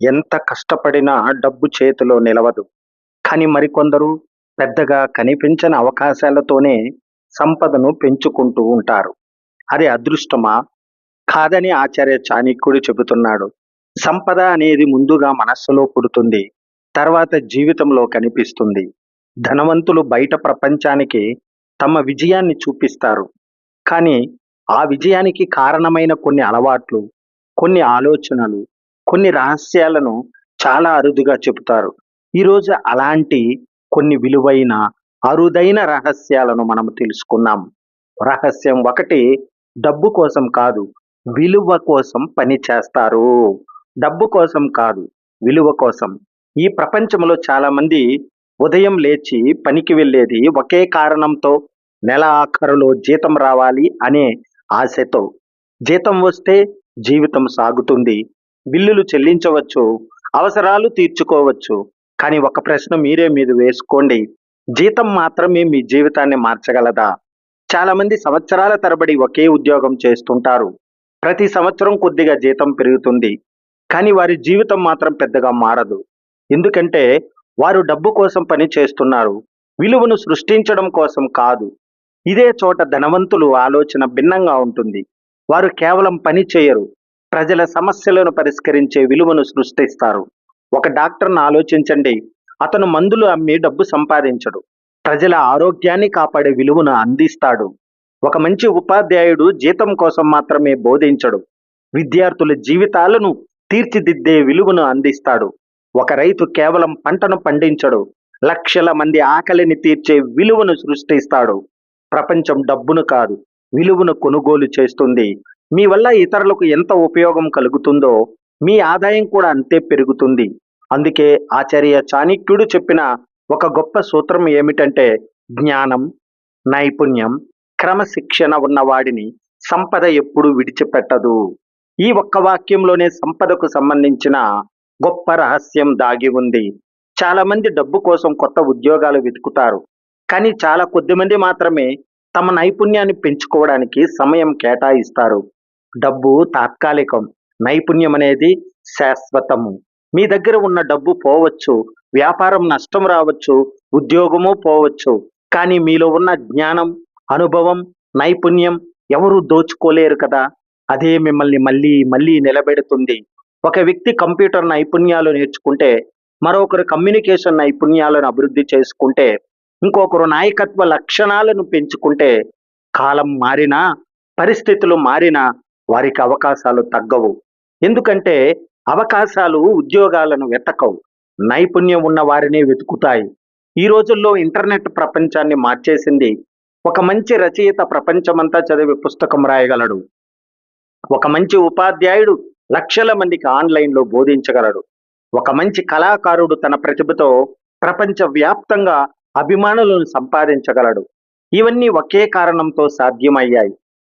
ఎంత కష్టపడినా డబ్బు చేతిలో నిలవదు. కానీ మరికొందరు పెద్దగా కనిపించని అవకాశాలతోనే సంపదను పెంచుకుంటూ ఉంటారు. అది అదృష్టమా? కాదని ఆచార్య చాణక్యుడు చెబుతున్నాడు. సంపద అనేది ముందుగా మనస్సులో పుడుతుంది. తర్వాత జీవితంలో కనిపిస్తుంది. ధనవంతులు బయట ప్రపంచానికి తమ విజయాన్ని చూపిస్తారు. కానీ ఆ విజయానికి కారణమైన కొన్ని అలవాట్లు, కొన్ని ఆలోచనలు, కొన్ని రహస్యాలను చాలా అరుదుగా చెబుతారు. ఈరోజు అలాంటి కొన్ని విలువైన, అరుదైన రహస్యాలను మనం తెలుసుకున్నాం. రహస్యం ఒకటి, డబ్బు కోసం కాదు, విలువ కోసం పని చేస్తారు. డబ్బు కోసం కాదు, విలువ కోసం. ఈ ప్రపంచంలో చాలామంది ఉదయం లేచి పనికి వెళ్ళేది ఒకే కారణంతో, నెల ఆఖరులో జీతం రావాలి అనే ఆశతో. జీతం వస్తే జీవితం సాగుతుంది. బిల్లులు చెల్లించవచ్చు, అవసరాలు తీర్చుకోవచ్చు. కానీ ఒక ప్రశ్న మీరే మీరు వేసుకోండి. జీతం మాత్రమే మీ జీవితాన్ని మార్చగలదా? చాలామంది సంవత్సరాల తరబడి ఒకే ఉద్యోగం చేస్తుంటారు. ప్రతి సంవత్సరం కొద్దిగా జీతం పెరుగుతుంది. కానీ వారి జీవితం మాత్రం పెద్దగా మారదు. ఎందుకంటే వారు డబ్బు కోసం పని చేస్తున్నారు. విలువను సృష్టించడం కోసం కాదు. ఇదే చోట ధనవంతులు ఆలోచన భిన్నంగా ఉంటుంది. వారు కేవలం పని చేయరు. ప్రజల సమస్యలను పరిష్కరించే విలువను సృష్టిస్తారు. ఒక డాక్టర్‌ని ఆలోచించండి. అతను మందులు అమ్మి డబ్బు సంపాదించడు. ప్రజల ఆరోగ్యాన్ని కాపాడే విలువను అందిస్తాడు. ఒక మంచి ఉపాధ్యాయుడు జీతం కోసం మాత్రమే బోధించడు. విద్యార్థుల జీవితాలను తీర్చిదిద్దే విలువను అందిస్తాడు. ఒక రైతు కేవలం పంటను పండించడు. లక్షల మంది ఆకలిని తీర్చే విలువను సృష్టిస్తాడు. ప్రపంచం డబ్బును కాదు, విలువను కొనుగోలు చేస్తుంది. మీ వల్ల ఇతరులకు ఎంత ఉపయోగం కలుగుతుందో మీ ఆదాయం కూడా అంతే పెరుగుతుంది. అందుకే ఆచార్య చాణక్యుడు చెప్పిన ఒక గొప్ప సూత్రం ఏమిటంటే, జ్ఞానం, నైపుణ్యం, క్రమశిక్షణ ఉన్నవాడిని సంపద ఎప్పుడూ విడిచిపెట్టదు. ఈ ఒక్క వాక్యంలోనే సంపదకు సంబంధించిన గొప్ప రహస్యం దాగి ఉంది. చాలా మంది డబ్బు కోసం కొత్త ఉద్యోగాలు వెతుకుతారు. కానీ చాలా కొద్దిమంది మాత్రమే తమ నైపుణ్యాన్ని పెంచుకోవడానికి సమయం కేటాయిస్తారు. డబ్బు తాత్కాలికం, నైపుణ్యం అనేది శాశ్వతము. మీ దగ్గర ఉన్న డబ్బు పోవచ్చు, వ్యాపారం నష్టం రావచ్చు, ఉద్యోగము పోవచ్చు. కానీ మీలో ఉన్న జ్ఞానం, అనుభవం, నైపుణ్యం ఎవరూ దోచుకోలేరు కదా! అదే మిమ్మల్ని మళ్ళీ మళ్ళీ నిలబెడుతుంది. ఒక వ్యక్తి కంప్యూటర్ నైపుణ్యాలు నేర్చుకుంటే, మరొకరు కమ్యూనికేషన్ నైపుణ్యాలను అభివృద్ధి చేసుకుంటే, ఇంకొకరు నాయకత్వ లక్షణాలను పెంచుకుంటే, కాలం మారినా, పరిస్థితులు మారినా వారికి అవకాశాలు తగ్గవు. ఎందుకంటే అవకాశాలు ఉద్యోగాలను వెతకవు, నైపుణ్యం ఉన్న వారినే వెతుకుతాయి. ఈ రోజుల్లో ఇంటర్నెట్ ప్రపంచాన్ని మార్చేసింది. ఒక మంచి రచయిత ప్రపంచమంతా చదివి పుస్తకం రాయగలడు. ఒక మంచి ఉపాధ్యాయుడు లక్షల మందికి ఆన్లైన్లో బోధించగలడు. ఒక మంచి కళాకారుడు తన ప్రతిభతో ప్రపంచ వ్యాప్తంగా అభిమానులను సంపాదించగలడు. ఇవన్నీ ఒకే కారణంతో సాధ్యమయ్యాయి.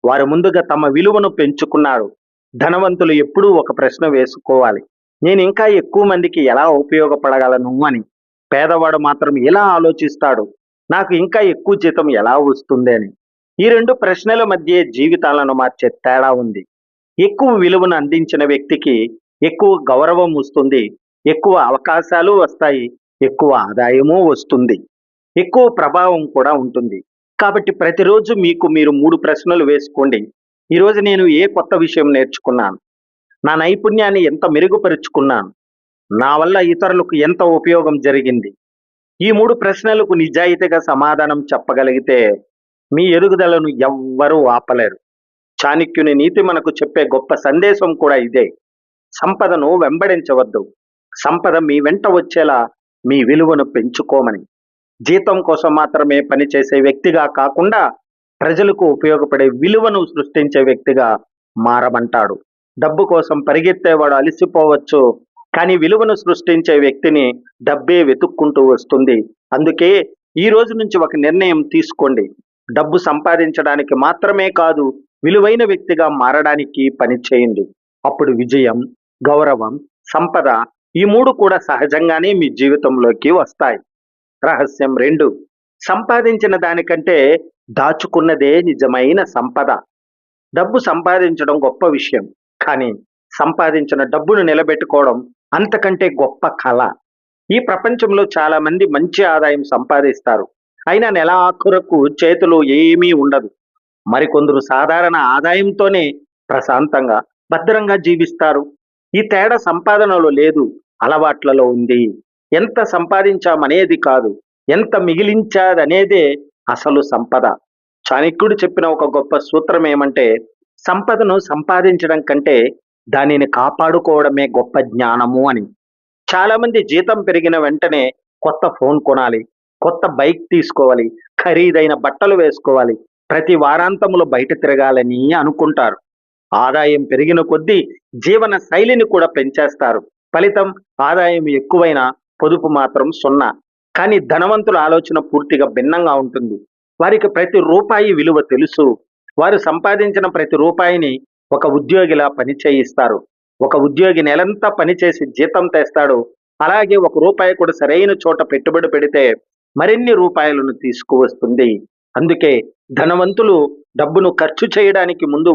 వారు ముందుగా తమ విలువను పెంచుకున్నారు. ధనవంతులు ఎప్పుడూ ఒక ప్రశ్న వేసుకోవాలి, నేను ఇంకా ఎక్కువ మందికి ఎలా ఉపయోగపడగలను అని. పేదవాడు మాత్రం ఎలా ఆలోచిస్తాడు, నాకు ఇంకా ఎక్కువ జీతం ఎలా వస్తుంది అని. ఈ రెండు ప్రశ్నల మధ్య జీవితాలను మార్చే తేడా ఉంది. ఎక్కువ విలువను అందించిన వ్యక్తికి ఎక్కువ గౌరవం వస్తుంది, ఎక్కువ అవకాశాలు వస్తాయి, ఎక్కువ ఆదాయము వస్తుంది, ఎక్కువ ప్రభావం కూడా ఉంటుంది. కాబట్టి ప్రతిరోజు మీకు మీరు 3 ప్రశ్నలు వేసుకోండి. ఈరోజు నేను ఏ కొత్త విషయం నేర్చుకున్నాను? నా నైపుణ్యాన్ని ఎంత మెరుగుపరుచుకున్నాను? నా వల్ల ఇతరులకు ఎంత ఉపయోగం జరిగింది? ఈ 3 ప్రశ్నలకు నిజాయితీగా సమాధానం చెప్పగలిగితే మీ ఎదుగుదలను ఎవ్వరూ ఆపలేరు. చాణక్యుని నీతి మనకు చెప్పే గొప్ప సందేశం కూడా ఇదే. సంపదను వెంబడించవద్దు. సంపద మీ వెంట వచ్చేలా మీ విలువను పెంచుకోమని. జీతం కోసం మాత్రమే పనిచేసే వ్యక్తిగా కాకుండా ప్రజలకు ఉపయోగపడే విలువను సృష్టించే వ్యక్తిగా మారమంటాడు. డబ్బు కోసం పరిగెత్తేవాడు అలసిపోవచ్చు, కానీ విలువను సృష్టించే వ్యక్తిని డబ్బే వెతుక్కుంటూ వస్తుంది. అందుకే ఈ రోజు నుంచి ఒక నిర్ణయం తీసుకోండి. డబ్బు సంపాదించడానికి మాత్రమే కాదు, విలువైన వ్యక్తిగా మారడానికి పని చేయండి. అప్పుడు విజయం, గౌరవం, సంపద ఈ 3 కూడా సహజంగానే మీ జీవితంలోకి వస్తాయి. రహస్యం 2, సంపాదించిన దానికంటే దాచుకున్నదే నిజమైన సంపద. డబ్బు సంపాదించడం గొప్ప విషయం, కానీ సంపాదించిన డబ్బును నిలబెట్టుకోవడం అంతకంటే గొప్ప కళ. ఈ ప్రపంచంలో చాలా మంది మంచి ఆదాయం సంపాదిస్తారు. అయినా నెల ఆఖరుకు చేతిలో ఏమీ ఉండదు. మరికొందరు సాధారణ ఆదాయంతోనే ప్రశాంతంగా, భద్రంగా జీవిస్తారు. ఈ తేడా సంపాదనలో లేదు, అలవాట్లలో ఉంది. ఎంత సంపాదించామనేది కాదు, ఎంత మిగిలించాదనేదే అసలు సంపద. చాణక్యుడు చెప్పిన ఒక గొప్ప సూత్రం ఏమంటే, సంపదను సంపాదించడం కంటే దానిని కాపాడుకోవడమే గొప్ప జ్ఞానము అని. చాలా మంది జీతం పెరిగిన వెంటనే కొత్త ఫోన్ కొనాలి, కొత్త బైక్ తీసుకోవాలి, ఖరీదైన బట్టలు వేసుకోవాలి, ప్రతి వారాంతంలో బయట తిరగాలని అనుకుంటారు. ఆదాయం పెరిగిన కొద్దీ జీవన శైలిని కూడా పెంచేస్తారు. ఫలితం ఆదాయం ఎక్కువైనా పొదుపు మాత్రం సున్నా. కానీ ధనవంతుల ఆలోచన పూర్తిగా భిన్నంగా ఉంటుంది. వారికి ప్రతి రూపాయి విలువ తెలుసు. వారు సంపాదించిన ప్రతి రూపాయిని ఒక ఉద్యోగిలా పని చేయిస్తారు. ఒక ఉద్యోగి నెలంతా పనిచేసి జీతం తెస్తాడు. అలాగే ఒక రూపాయి కూడా సరైన చోట పెట్టుబడి పెడితే మరిన్ని రూపాయలను తీసుకువస్తుంది. అందుకే ధనవంతులు డబ్బును ఖర్చు చేయడానికి ముందు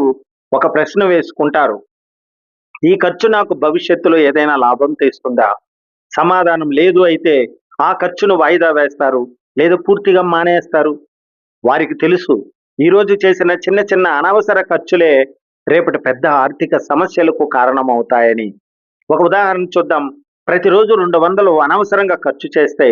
ఒక ప్రశ్న వేసుకుంటారు: ఈ ఖర్చు నాకు భవిష్యత్తులో ఏదైనా లాభం తెస్తుందా? సమాధానం లేదు అయితే ఆ ఖర్చును వాయిదా వేస్తారు, లేదా పూర్తిగా మానేస్తారు. వారికి తెలుసు, ఈరోజు చేసిన చిన్న చిన్న అనవసర ఖర్చులే రేపటి పెద్ద ఆర్థిక సమస్యలకు కారణమవుతాయని. ఒక ఉదాహరణ చూద్దాం. ప్రతిరోజు 200 అనవసరంగా ఖర్చు చేస్తే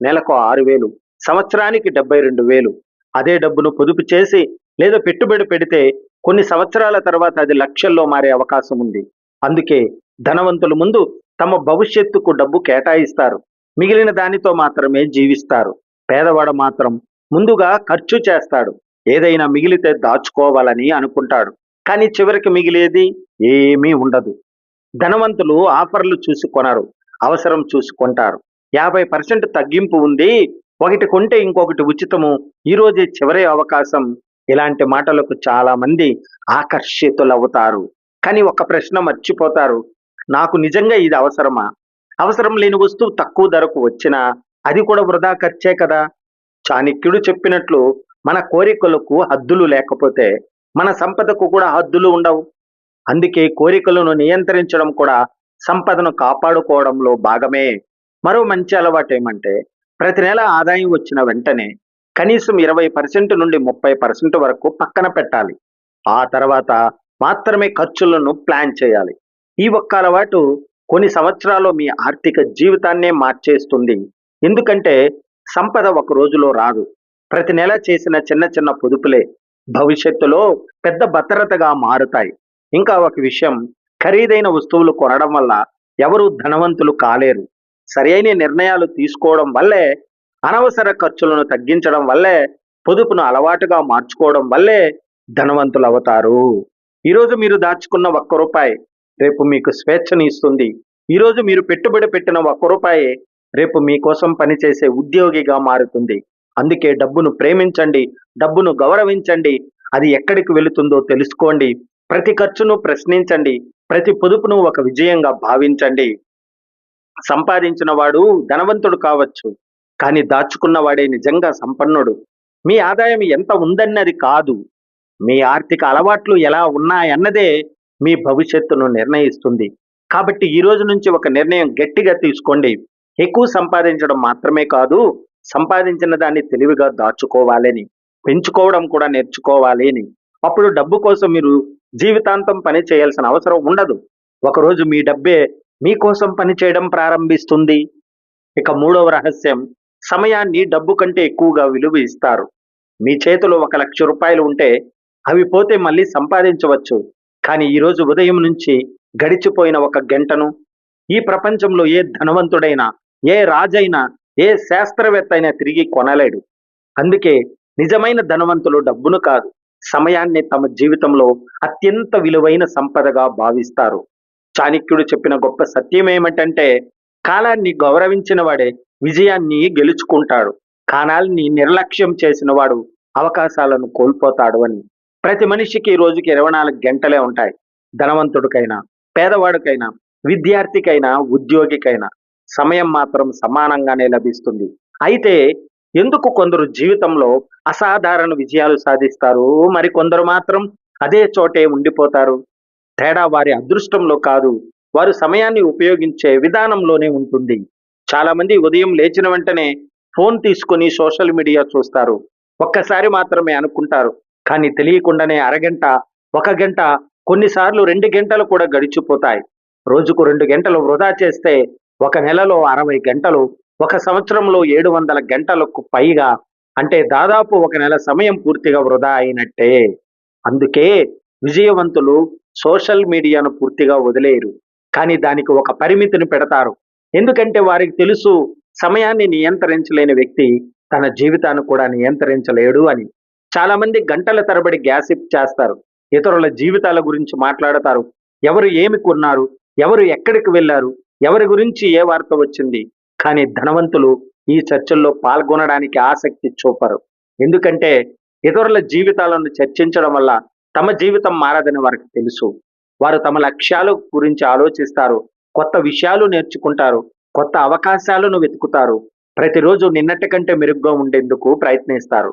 నెలకు 6,000, సంవత్సరానికి 72,000. అదే డబ్బును పొదుపు చేసి లేదా పెట్టుబడి పెడితే కొన్ని సంవత్సరాల తర్వాత అది లక్షల్లో మారే అవకాశం ఉంది. అందుకే ధనవంతులు ముందు తమ భవిష్యత్తుకు డబ్బు కేటాయిస్తారు, మిగిలిన దానితో మాత్రమే జీవిస్తారు. పేదవాడు మాత్రం ముందుగా ఖర్చు చేస్తాడు, ఏదైనా మిగిలితే దాచుకోవాలని అనుకుంటాడు. కానీ చివరికి మిగిలేది ఏమీ ఉండదు. ధనవంతులు ఆఫర్లు చూసి కొనరు, అవసరం చూసి కొంటారు. 50% తగ్గింపు ఉంది, ఒకటి కొంటే ఇంకొకటి ఉచితము, ఈ రోజే చివరి అవకాశం. ఇలాంటి మాటలకు చాలా మంది ఆకర్షితులవుతారు. కానీ ఒక ప్రశ్న మర్చిపోతారు: నాకు నిజంగా ఇది అవసరమా? అవసరం లేని వస్తువు తక్కువ ధరకు వచ్చినా అది కూడా వృధా ఖర్చే కదా. చాణక్యుడు చెప్పినట్లు మన కోరికలకు హద్దులు లేకపోతే మన సంపదకు కూడా హద్దులు ఉండవు. అందుకే కోరికలను నియంత్రించడం కూడా సంపదను కాపాడుకోవడంలో భాగమే. మరో మంచి అలవాటు ఏమంటే, ప్రతి నెల ఆదాయం వచ్చిన వెంటనే కనీసం 20% నుండి 30% వరకు పక్కన పెట్టాలి. ఆ తర్వాత మాత్రమే ఖర్చులను ప్లాన్ చేయాలి. ఈ ఒక్క అలవాటు కొన్ని సంవత్సరాలు మీ ఆర్థిక జీవితాన్నే మార్చేస్తుంది. ఎందుకంటే సంపద ఒక రోజులో రాదు. ప్రతి నెల చేసిన చిన్న చిన్న పొదుపులే భవిష్యత్తులో పెద్ద భద్రతగా మారుతాయి. ఇంకా ఒక విషయం, ఖరీదైన వస్తువులు కొనడం వల్ల ఎవరు ధనవంతులు కాలేరు. సరైన నిర్ణయాలు తీసుకోవడం వల్లే, అనవసర ఖర్చులను తగ్గించడం వల్లే, పొదుపును అలవాటుగా మార్చుకోవడం వల్లే ధనవంతులు అవుతారు. ఈరోజు మీరు దాచుకున్న ₹1 రేపు మీకు స్వేచ్ఛని ఇస్తుంది. ఈరోజు మీరు పెట్టుబడి పెట్టిన ₹1 రేపు మీకోసం పనిచేసే ఉద్యోగిగా మారుతుంది. అందుకే డబ్బును ప్రేమించండి, డబ్బును గౌరవించండి, అది ఎక్కడికి వెళుతుందో తెలుసుకోండి. ప్రతి ఖర్చును ప్రశ్నించండి, ప్రతి పొదుపును ఒక విజయంగా భావించండి. సంపాదించిన వాడు ధనవంతుడు కావచ్చు, కానీ దాచుకున్న వాడే నిజంగా సంపన్నుడు. మీ ఆదాయం ఎంత ఉందన్నది కాదు, మీ ఆర్థిక అలవాట్లు ఎలా ఉన్నాయన్నదే మీ భవిష్యత్తును నిర్ణయిస్తుంది. కాబట్టి ఈ రోజు నుంచి ఒక నిర్ణయం గట్టిగా తీసుకోండి: ఎక్కువ సంపాదించడం మాత్రమే కాదు, సంపాదించిన దాన్ని తెలివిగా దాచుకోవాలని, పెంచుకోవడం కూడా నేర్చుకోవాలి అని. అప్పుడు డబ్బు కోసం మీరు జీవితాంతం పని చేయాల్సిన అవసరం ఉండదు. ఒకరోజు మీ డబ్బే మీకోసం పని చేయడం ప్రారంభిస్తుంది. ఇక మూడవ రహస్యం, సమయాన్ని డబ్బు కంటే ఎక్కువగా విలువ ఇస్తారు. మీ చేతిలో ₹1,00,000 ఉంటే అవి పోతే మళ్ళీ సంపాదించవచ్చు. కానీ ఈరోజు ఉదయం నుంచి గడిచిపోయిన ఒక గంటను ఈ ప్రపంచంలో ఏ ధనవంతుడైనా, ఏ రాజైనా, ఏ శాస్త్రవేత్త అయినా తిరిగి కొనలేడు. అందుకే నిజమైన ధనవంతులు డబ్బును కాదు, సమయాన్ని తమ జీవితంలో అత్యంత విలువైన సంపదగా భావిస్తారు. చాణక్యుడు చెప్పిన గొప్ప సత్యం ఏమిటంటే, కాలాన్ని గౌరవించిన వాడే విజయాన్ని గెలుచుకుంటాడు, కాలాన్ని నిర్లక్ష్యం చేసిన వాడు అవకాశాలను కోల్పోతాడు అని. ప్రతి మనిషికి రోజుకి 24 గంటలే ఉంటాయి. ధనవంతుడికైనా, పేదవాడికైనా, విద్యార్థికైనా, ఉద్యోగికైనా సమయం మాత్రం సమానంగానే లభిస్తుంది. అయితే ఎందుకు కొందరు జీవితంలో అసాధారణ విజయాలు సాధిస్తారు, మరి కొందరు మాత్రం అదే చోటే ఉండిపోతారు? తేడా వారి అదృష్టంలో కాదు, వారు సమయాన్ని ఉపయోగించే విధానంలోనే ఉంటుంది. చాలా మంది ఉదయం లేచిన వెంటనే ఫోన్ తీసుకొని సోషల్ మీడియా చూస్తారు. ఒక్కసారి మాత్రమే అనుకుంటారు. కానీ తెలియకుండానే అరగంట, ఒక గంట, కొన్నిసార్లు 2 గంటలు కూడా గడిచిపోతాయి. రోజుకు 2 గంటలు వృధా చేస్తే ఒక నెలలో 60 గంటలు, ఒక సంవత్సరంలో 700 గంటలకు పైగా, అంటే దాదాపు ఒక నెల సమయం పూర్తిగా వృధా అయినట్టే. అందుకే విజయవంతులు సోషల్ మీడియాను పూర్తిగా వదిలేయరు. కానీ దానికి ఒక పరిమితిని పెడతారు. ఎందుకంటే వారికి తెలుసు, సమయాన్ని నియంత్రించలేని వ్యక్తి తన జీవితాన్ని కూడా నియంత్రించలేడు అని. చాలా మంది గంటల తరబడి గ్యాసిప్ చేస్తారు. ఇతరుల జీవితాల గురించి మాట్లాడతారు. ఎవరు ఏమి కొన్నారు, ఎవరు ఎక్కడికి వెళ్ళారు, ఎవరి గురించి ఏ వార్త వచ్చింది. కానీ ధనవంతులు ఈ చర్చల్లో పాల్గొనడానికి ఆసక్తి చూపరు. ఎందుకంటే ఇతరుల జీవితాలను చర్చించడం వల్ల తమ జీవితం మారదని వారికి తెలుసు. వారు తమ లక్ష్యాల గురించి ఆలోచిస్తారు, కొత్త విషయాలు నేర్చుకుంటారు, కొత్త అవకాశాలను వెతుకుతారు, ప్రతిరోజు నిన్నటి కంటే మెరుగ్గా ఉండేందుకు ప్రయత్నిస్తారు.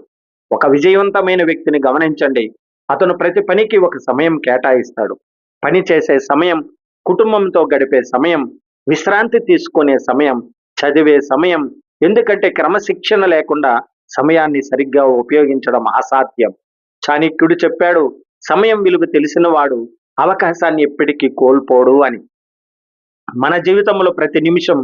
ఒక విజయవంతమైన వ్యక్తిని గమనించండి. అతను ప్రతి పనికి ఒక సమయం కేటాయిస్తాడు. పని చేసే సమయం, కుటుంబంతో గడిపే సమయం, విశ్రాంతి తీసుకునే సమయం, చదివే సమయం. ఎందుకంటే క్రమశిక్షణ లేకుండా సమయాన్ని సరిగ్గా ఉపయోగించడం అసాధ్యం. చాణక్యుడు చెప్పాడు, సమయం విలువ తెలిసినవాడు అవకాశాన్ని ఎప్పటికీ కోల్పోడు అని. మన జీవితంలో ప్రతి నిమిషం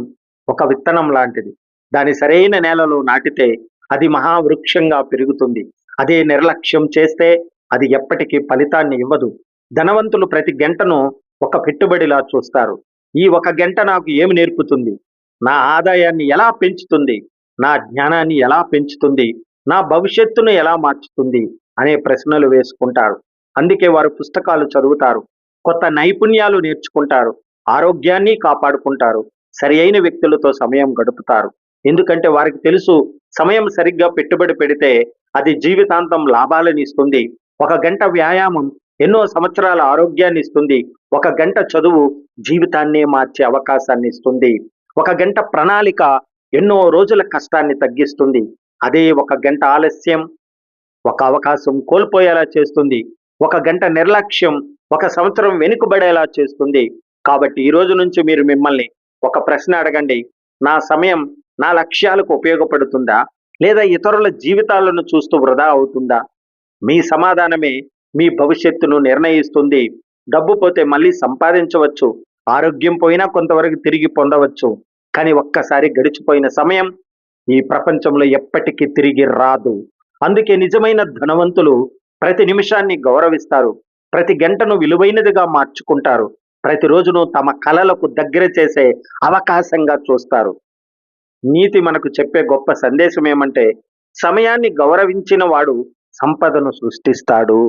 ఒక విత్తనం లాంటిది. దాని సరైన నేలలో నాటితే అది మహావృక్షంగా పెరుగుతుంది. అదే నిర్లక్ష్యం చేస్తే అది ఎప్పటికీ ఫలితాన్ని ఇవ్వదు. ధనవంతులు ప్రతి గంటను ఒక పెట్టుబడిలా చూస్తారు. ఈ ఒక గంట నాకు ఏమి నేర్పుతుంది, నా ఆదాయాన్ని ఎలా పెంచుతుంది, నా జ్ఞానాన్ని ఎలా పెంచుతుంది, నా భవిష్యత్తును ఎలా మార్చుతుంది అనే ప్రశ్నలు వేసుకుంటారు. అందుకే వారు పుస్తకాలు చదువుతారు, కొత్త నైపుణ్యాలు నేర్చుకుంటారు, ఆరోగ్యాన్ని కాపాడుకుంటారు, సరి అయిన వ్యక్తులతో సమయం గడుపుతారు. ఎందుకంటే వారికి తెలుసు, సమయం సరిగ్గా పెట్టుబడి పెడితే అది జీవితాంతం లాభాలను ఇస్తుంది. ఒక గంట వ్యాయామం ఎన్నో సంవత్సరాల ఆరోగ్యాన్ని ఇస్తుంది. ఒక గంట చదువు జీవితాన్నే మార్చే అవకాశాన్ని ఇస్తుంది. ఒక గంట ప్రణాళిక ఎన్నో రోజుల కష్టాన్ని తగ్గిస్తుంది. అదే ఒక గంట ఆలస్యం ఒక అవకాశం కోల్పోయేలా చేస్తుంది. ఒక గంట నిర్లక్ష్యం ఒక సంవత్సరం వెనుకబడేలా చేస్తుంది. కాబట్టి ఈ రోజు నుంచి మీరు మిమ్మల్ని ఒక ప్రశ్న అడగండి, నా సమయం నా లక్ష్యాలకు ఉపయోగపడుతుందా, లేదా ఇతరుల జీవితాలను చూస్తూ వృధా అవుతుందా? మీ సమాధానమే మీ భవిష్యత్తును నిర్ణయిస్తుంది. డబ్బు పోతే మళ్ళీ సంపాదించవచ్చు, ఆరోగ్యం పోయినా కొంతవరకు తిరిగి పొందవచ్చు. కానీ ఒక్కసారి గడిచిపోయిన సమయం ఈ ప్రపంచంలో ఎప్పటికీ తిరిగి రాదు. అందుకే నిజమైన ధనవంతులు ప్రతి నిమిషాన్ని గౌరవిస్తారు, ప్రతి గంటను విలువైనదిగా మార్చుకుంటారు, ప్రతిరోజును తమ కలలకు దగ్గర చేసే అవకాశంగా చూస్తారు. నీతి మనకు చెప్పే గొప్ప సందేశం ఏమంటే, సమయాన్ని గౌరవించిన వాడు సంపదను సృష్టిస్తాడు,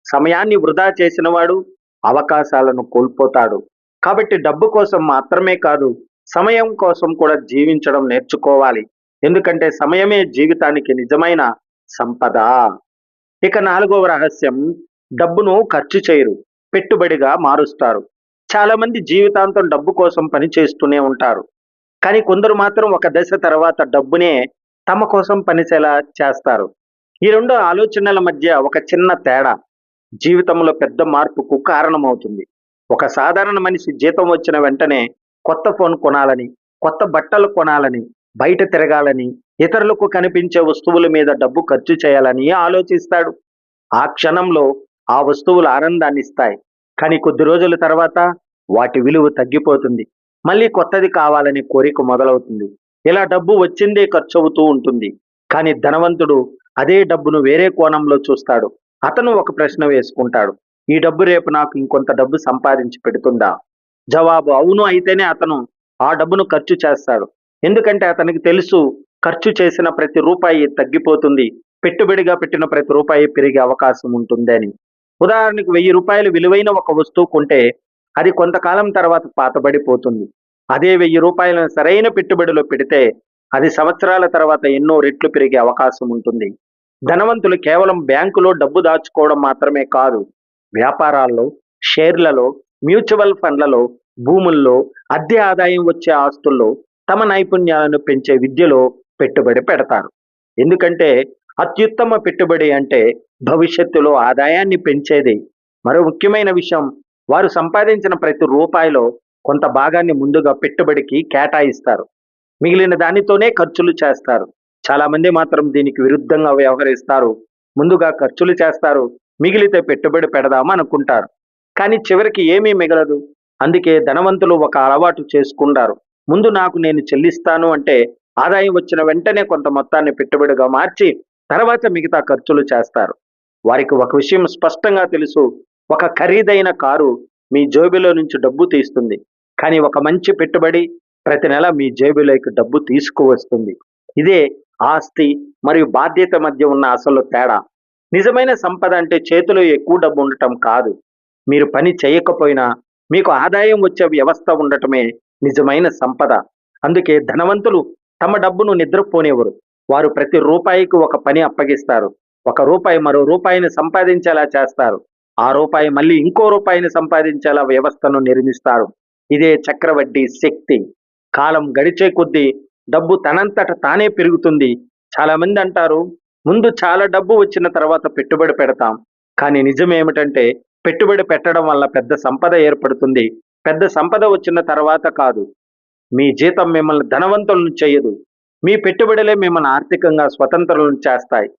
సమయాన్ని వృధా చేసిన వాడు అవకాశాలను కోల్పోతాడు. కాబట్టి డబ్బు కోసం మాత్రమే కాదు, సమయం కోసం కూడా జీవించడం నేర్చుకోవాలి. ఎందుకంటే సమయమే జీవితానికి నిజమైన సంపద. ఇక 4వ రహస్యం, డబ్బును ఖర్చు చేయరు, పెట్టుబడిగా మారుస్తారు. చాలా మంది జీవితాంతం డబ్బు కోసం పని చేస్తూనే ఉంటారు. కానీ కొందరు మాత్రం ఒక దశ తర్వాత డబ్బునే తమ కోసం పనిచేలా చేస్తారు. ఈ రెండు ఆలోచనల మధ్య ఒక చిన్న తేడా జీవితంలో పెద్ద మార్పుకు కారణమవుతుంది. ఒక సాధారణ మనిషి జీతం వచ్చిన వెంటనే కొత్త ఫోన్ కొనాలని, కొత్త బట్టలు కొనాలని, బయట తిరగాలని, ఇతరులకు కనిపించే వస్తువుల మీద డబ్బు ఖర్చు చేయాలని ఆలోచిస్తాడు. ఆ క్షణంలో ఆ వస్తువులు ఆనందాన్ని ఇస్తాయి. కానీ కొద్ది రోజుల తర్వాత వాటి విలువ తగ్గిపోతుంది. మళ్ళీ కొత్తది కావాలని కోరిక మొదలవుతుంది. ఇలా డబ్బు వచ్చిందే ఖర్చు అవుతూ ఉంటుంది. కానీ ధనవంతుడు అదే డబ్బును వేరే కోణంలో చూస్తాడు. అతను ఒక ప్రశ్న వేసుకుంటాడు, ఈ డబ్బు రేపు నాకు ఇంకొంత డబ్బు సంపాదించి పెడుతుందా? జవాబు అవును అయితేనే అతను ఆ డబ్బును ఖర్చు చేస్తాడు. ఎందుకంటే అతనికి తెలుసు, ఖర్చు చేసిన ప్రతి రూపాయి తగ్గిపోతుంది, పెట్టుబడిగా పెట్టిన ప్రతి రూపాయి పెరిగే అవకాశం ఉంటుందని. ఉదాహరణకు 1000 రూపాయలు విలువైన ఒక వస్తువు కొంటే అది కొంతకాలం తర్వాత పాతబడిపోతుంది. అదే 1000 రూపాయలను సరైన పెట్టుబడిలో పెడితే అది సంవత్సరాల తర్వాత ఎన్నో రెట్లు పెరిగే అవకాశం ఉంటుంది. ధనవంతులు కేవలం బ్యాంకులో డబ్బు దాచుకోవడం మాత్రమే కాదు, వ్యాపారాల్లో, షేర్లలో, మ్యూచువల్ ఫండ్లలో, భూముల్లో, అద్దె ఆదాయం వచ్చే ఆస్తుల్లో, తమ నైపుణ్యాలను పెంచే విద్యలో పెట్టుబడి పెడతారు. ఎందుకంటే అత్యుత్తమ పెట్టుబడి అంటే భవిష్యత్తులో ఆదాయాన్ని పెంచేది. మరో ముఖ్యమైన విషయం, వారు సంపాదించిన ప్రతి రూపాయిలో కొంత భాగాన్ని ముందుగా పెట్టుబడికి కేటాయిస్తారు. మిగిలిన దానితోనే ఖర్చులు చేస్తారు. చాలామంది మాత్రం దీనికి విరుద్ధంగా వ్యవహరిస్తారు. ముందుగా ఖర్చులు చేస్తారు. మిగిలితే పెట్టుబడి పెడదాం అనుకుంటారు. కానీ చివరికి ఏమీ మిగలదు. అందుకే ధనవంతులు ఒక అలవాటు చేసుకుంటారు. ముందు నాకు నేను చెల్లిస్తాను అంటే ఆదాయం వచ్చిన వెంటనే కొంత మొత్తాన్ని పెట్టుబడిగా మార్చి తర్వాత మిగతా ఖర్చులు చేస్తారు. వారికి ఒక విషయం స్పష్టంగా తెలుసు. ఒక ఖరీదైన కారు మీ జేబులో నుంచి డబ్బు తీస్తుంది. కానీ ఒక మంచి పెట్టుబడి ప్రతి నెల మీ జేబులోకి డబ్బు తీసుకువస్తుంది. ఇదే ఆస్తి మరియు బాధ్యత మధ్య ఉన్న అసలు తేడా. నిజమైన సంపద అంటే చేతిలో ఎక్కువ డబ్బు ఉండటం కాదు. మీరు పని చేయకపోయినా మీకు ఆదాయం వచ్చే వ్యవస్థ ఉండటమే నిజమైన సంపద. అందుకే ధనవంతులు తమ డబ్బును నిద్రపోనివ్వరు. వారు ప్రతి రూపాయికి ఒక పని అప్పగిస్తారు. ఒక రూపాయి మరో రూపాయిని సంపాదించేలా చేస్తారు. ఆ రూపాయి మళ్ళీ ఇంకో రూపాయిని సంపాదించేలా వ్యవస్థను నిర్మిస్తారు. ఇదే చక్రవడ్డీ శక్తి. కాలం గడిచే కొద్దీ డబ్బు తనంతట తానే పెరుగుతుంది. చాలా మంది అంటారు, ముందు చాలా డబ్బు వచ్చిన తర్వాత పెట్టుబడి పెడతాం. కానీ నిజం ఏమిటంటే పెట్టుబడి పెట్టడం వల్ల పెద్ద సంపద ఏర్పడుతుంది. పెద్ద సంపద వచ్చిన తర్వాత కాదు. మీ జీతం మిమ్మల్ని ధనవంతులను చేయదు. మీ పెట్టుబడులే మిమ్మల్ని ఆర్థికంగా స్వతంత్రులను చేస్తాయి.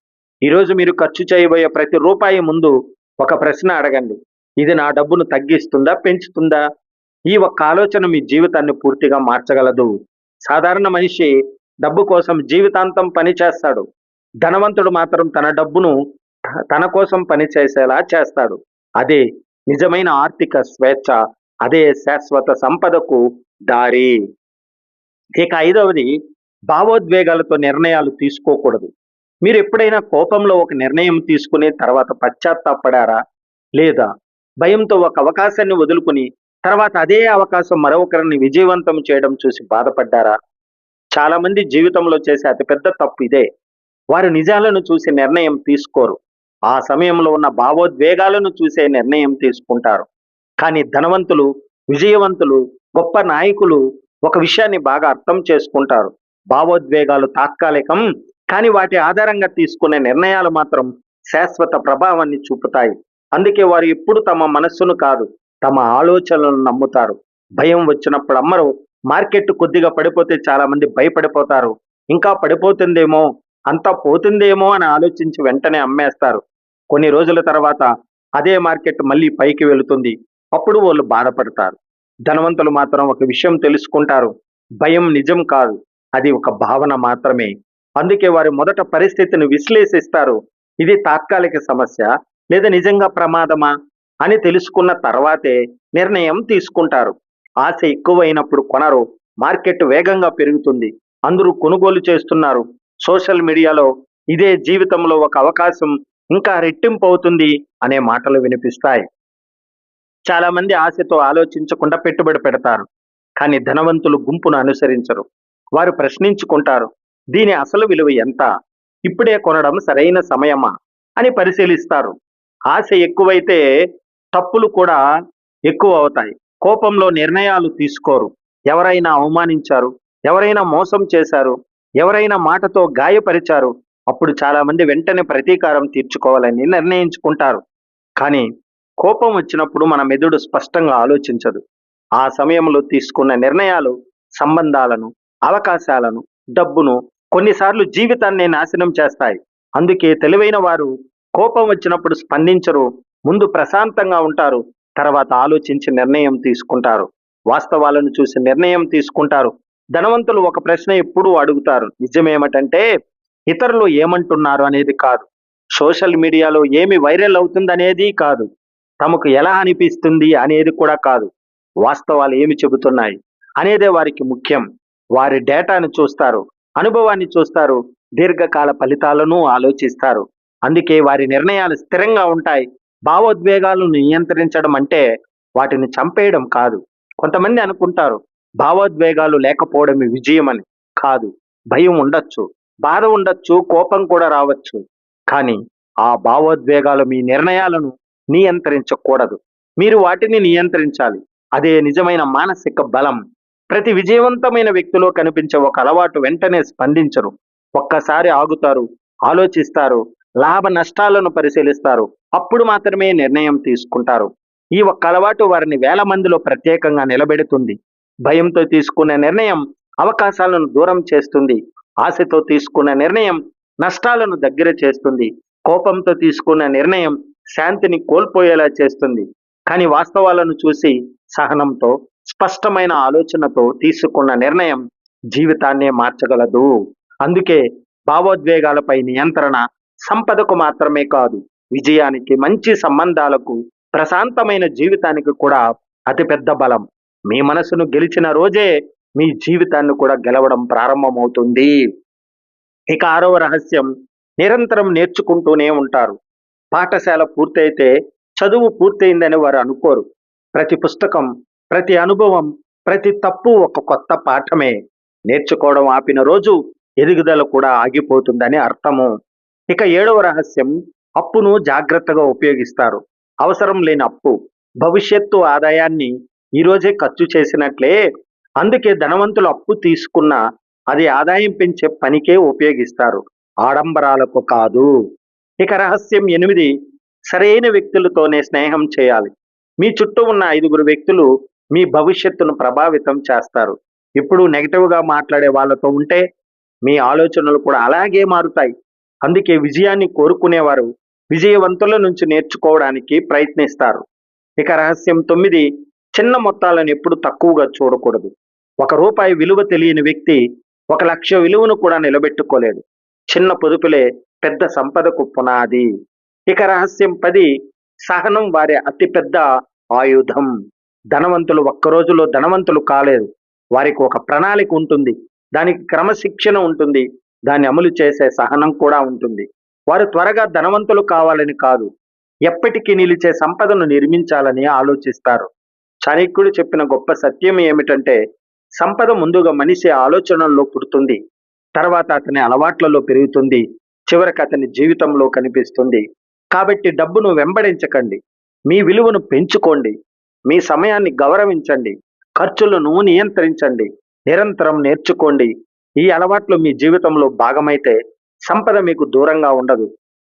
ఈరోజు మీరు ఖర్చు చేయబోయే ప్రతి రూపాయి ముందు ఒక ప్రశ్న అడగండి. ఇది నా డబ్బును తగ్గిస్తుందా, పెంచుతుందా? ఈ ఒక్క ఆలోచన మీ జీవితాన్ని పూర్తిగా మార్చగలదు. సాధారణ మనిషి డబ్బు కోసం జీవితాంతం పని చేస్తాడు. ధనవంతుడు మాత్రం తన డబ్బును తన కోసం పని చేసేలా చేస్తాడు. అదే నిజమైన ఆర్థిక స్వేచ్ఛ. అదే శాశ్వత సంపదకు దారి. ఇక ఐదవది, భావోద్వేగాలతో నిర్ణయాలు తీసుకోకూడదు. మీరు ఎప్పుడైనా కోపంలో ఒక నిర్ణయం తీసుకుని తర్వాత పశ్చాత్తాపడారా? లేదా భయంతో ఒక అవకాశాన్ని వదులుకుని తర్వాత అదే అవకాశం మరొకరిని విజయవంతం చేయడం చూసి బాధపడ్డారా? చాలా మంది జీవితంలో చేసే అతిపెద్ద తప్పు ఇదే. వారు నిజాలను చూసి నిర్ణయం తీసుకోరు. ఆ సమయంలో ఉన్న భావోద్వేగాలను చూసే నిర్ణయం తీసుకుంటారు. కానీ ధనవంతులు, విజయవంతులు, గొప్ప నాయకులు ఒక విషయాన్ని బాగా అర్థం చేసుకుంటారు. భావోద్వేగాలు తాత్కాలికం, కానీ వాటి ఆధారంగా తీసుకునే నిర్ణయాలు మాత్రం శాశ్వత ప్రభావాన్ని చూపుతాయి. అందుకే వారు ఎప్పుడు తమ మనస్సును కాదు, తమ ఆలోచనలను నమ్ముతారు. భయం వచ్చినప్పుడు అమ్మరు. మార్కెట్ కొద్దిగా పడిపోతే చాలా మంది భయపడిపోతారు. ఇంకా పడిపోతుందేమో, అంతా పోతుందేమో అని ఆలోచించి వెంటనే అమ్మేస్తారు. కొన్ని రోజుల తర్వాత అదే మార్కెట్ మళ్ళీ పైకి వెళుతుంది. అప్పుడు వాళ్ళు బాధపడతారు. ధనవంతులు మాత్రం ఒక విషయం తెలుసుకుంటారు. భయం నిజం కాదు, అది ఒక భావన మాత్రమే. అందుకే వారు మొదట పరిస్థితిని విశ్లేషిస్తారు. ఇది తాత్కాలిక సమస్య లేదా నిజంగా ప్రమాదమా అని తెలుసుకున్న తర్వాతే నిర్ణయం తీసుకుంటారు. ఆశ ఎక్కువైనప్పుడు కొనరు. మార్కెట్ వేగంగా పెరుగుతుంది. అందరూ కొనుగోలు చేస్తున్నారు. సోషల్ మీడియాలో ఇదే జీవితంలో ఒక అవకాశం ఇంకా రెట్టింపు అవుతుంది అనే మాటలు వినిపిస్తాయి. చాలా మంది ఆశతో ఆలోచించకుండా పెట్టుబడి పెడతారు. కానీ ధనవంతులు గుంపును అనుసరించరు. వారు ప్రశ్నించుకుంటారు, దీని అసలు విలువ ఎంత? ఇప్పుడే కొనడం సరైన సమయమా అని పరిశీలిస్తారు. ఆశ ఎక్కువైతే తప్పులు కూడా ఎక్కువ అవుతాయి. కోపంలో నిర్ణయాలు తీసుకోరు. ఎవరైనా అవమానించారు, ఎవరైనా మోసం చేశారు, ఎవరైనా మాటతో గాయపరిచారు, అప్పుడు చాలా మంది వెంటనే ప్రతీకారం తీర్చుకోవాలని నిర్ణయించుకుంటారు. కానీ కోపం వచ్చినప్పుడు మన మెదడు స్పష్టంగా ఆలోచించదు. ఆ సమయంలో తీసుకున్న నిర్ణయాలు సంబంధాలను, అవకాశాలను, డబ్బును, కొన్నిసార్లు జీవితాన్ని నాశనం చేస్తాయి. అందుకే తెలివైన వారు కోపం వచ్చినప్పుడు స్పందించరు. ముందు ప్రశాంతంగా ఉంటారు. తర్వాత ఆలోచించి నిర్ణయం తీసుకుంటారు. వాస్తవాలను చూసి నిర్ణయం తీసుకుంటారు. ధనవంతులు ఒక ప్రశ్న ఎప్పుడూ అడుగుతారు. నిజమేమిటంటే ఇతరులు ఏమంటున్నారు అనేది కాదు. సోషల్ మీడియాలో ఏమి వైరల్ అవుతుంది అనేది కాదు. తమకు ఎలా అనిపిస్తుంది అనేది కూడా కాదు. వాస్తవాలు ఏమి చెబుతున్నాయి అనేదే వారికి ముఖ్యం. వారి డేటాను చూస్తారు, అనుభవాన్ని చూస్తారు, దీర్ఘకాల ఫలితాలను ఆలోచిస్తారు. అందుకే వారి నిర్ణయాలు స్థిరంగా ఉంటాయి. భావోద్వేగాలను నియంత్రించడం అంటే వాటిని చంపేయడం కాదు. కొంతమంది అనుకుంటారు భావోద్వేగాలు లేకపోవడమే విజయం అని. కాదు. భయం ఉండొచ్చు, బాధ ఉండొచ్చు, కోపం కూడా రావచ్చు. కానీ ఆ భావోద్వేగాలు మీ నిర్ణయాలను నియంత్రించకూడదు. మీరు వాటిని నియంత్రించాలి. అదే నిజమైన మానసిక బలం. ప్రతి విజయవంతమైన వ్యక్తిలో కనిపించే ఒక అలవాటు వెంటనే స్పందించరు. ఒక్కసారి ఆగుతారు, ఆలోచిస్తారు, లాభ నష్టాలను పరిశీలిస్తారు. అప్పుడు మాత్రమే నిర్ణయం తీసుకుంటారు. ఈ ఒక్క అలవాటు వారిని వేల మందిలో ప్రత్యేకంగా నిలబెడుతుంది. భయంతో తీసుకునే నిర్ణయం అవకాశాలను దూరం చేస్తుంది. ఆశతో తీసుకున్న నిర్ణయం నష్టాలను దగ్గర చేస్తుంది. కోపంతో తీసుకున్న నిర్ణయం శాంతిని కోల్పోయేలా చేస్తుంది. కానీ వాస్తవాలను చూసి సహనంతో, స్పష్టమైన ఆలోచనతో తీసుకున్న నిర్ణయం జీవితాన్నే మార్చగలదు. అందుకే భావోద్వేగాలపై నియంత్రణ సంపదకు మాత్రమే కాదు, విజయానికి, మంచి సంబంధాలకు, ప్రశాంతమైన జీవితానికి కూడా అతిపెద్ద బలం. మీ మనసును గెలిచిన రోజే మీ జీవితాన్ని కూడా గెలవడం ప్రారంభమవుతుంది. ఇక 6వ రహస్యం, నిరంతరం నేర్చుకుంటూనే ఉంటారు. పాఠశాల పూర్తయితే చదువు పూర్తయిందని వారు అనుకోరు. ప్రతి పుస్తకం, ప్రతి అనుభవం, ప్రతి తప్పు ఒక కొత్త పాఠమే. నేర్చుకోవడం ఆపిన రోజు ఎదుగుదల కూడా ఆగిపోతుందని అర్థము. ఇక 7వ రహస్యం, అప్పును జాగ్రత్తగా ఉపయోగిస్తారు. అవసరం లేని అప్పు భవిష్యత్తు ఆదాయాన్ని ఈరోజే ఖర్చు చేసినట్లే. అందుకే ధనవంతులు అప్పు తీసుకున్న అది ఆదాయం పెంచే పనికే ఉపయోగిస్తారు, ఆడంబరాలకు కాదు. ఇక రహస్యం 8, సరైన వ్యక్తులతోనే స్నేహం చేయాలి. మీ చుట్టూ ఉన్న 5గురు వ్యక్తులు మీ భవిష్యత్తును ప్రభావితం చేస్తారు. ఇప్పుడు నెగిటివ్గా మాట్లాడే వాళ్ళతో ఉంటే మీ ఆలోచనలు కూడా అలాగే మారుతాయి. అందుకే విజయాన్ని కోరుకునేవారు విజయవంతుల నుంచి నేర్చుకోవడానికి ప్రయత్నిస్తారు. ఇక రహస్యం 9, చిన్న మొత్తాలను ఎప్పుడు తక్కువగా చూడకూడదు. ₹1 విలువ తెలియని వ్యక్తి 1,00,000 విలువను కూడా నిలబెట్టుకోలేడు. చిన్న పొదుపులే పెద్ద సంపదకు పునాది. ఇక రహస్యం 10, సహనం వారి అతిపెద్ద ఆయుధం. ధనవంతులు ఒక్క రోజులో ధనవంతులు కాలేరు. వారికి ఒక ప్రణాళిక ఉంటుంది, దానికి క్రమశిక్షణ ఉంటుంది, దాన్ని అమలు చేసే సహనం కూడా ఉంటుంది. వారు త్వరగా ధనవంతులు కావాలని కాదు, ఎప్పటికీ నిలిచే సంపదను నిర్మించాలని ఆలోచిస్తారు. చాణక్యుడు చెప్పిన గొప్ప సత్యం ఏమిటంటే, సంపద ముందుగా మనిషి ఆలోచనల్లో పుడుతుంది, తర్వాత అతని అలవాట్లలో పెరుగుతుంది, చివరికి అతని జీవితంలో కనిపిస్తుంది. కాబట్టి డబ్బును వెంబడించకండి, మీ విలువను పెంచుకోండి. మీ సమయాన్ని గౌరవించండి, ఖర్చులను నియంత్రించండి, నిరంతరం నేర్చుకోండి. ఈ అలవాట్లు మీ జీవితంలో భాగమైతే సంపద మీకు దూరంగా ఉండదు.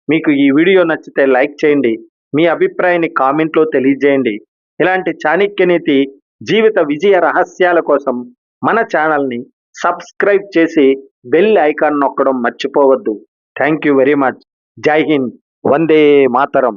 మీకు ఈ వీడియో నచ్చితే లైక్ చేయండి, మీ అభిప్రాయాన్ని కామెంట్లో తెలియజేయండి. ఇలాంటి చాణక్య నీతి జీవిత విజయ రహస్యాల కోసం మన ఛానల్ని సబ్స్క్రైబ్ చేసి బెల్ ఐకాన్ నొక్కడం మర్చిపోవద్దు. Thank you very much. జై హింద్. వందే మాతరం.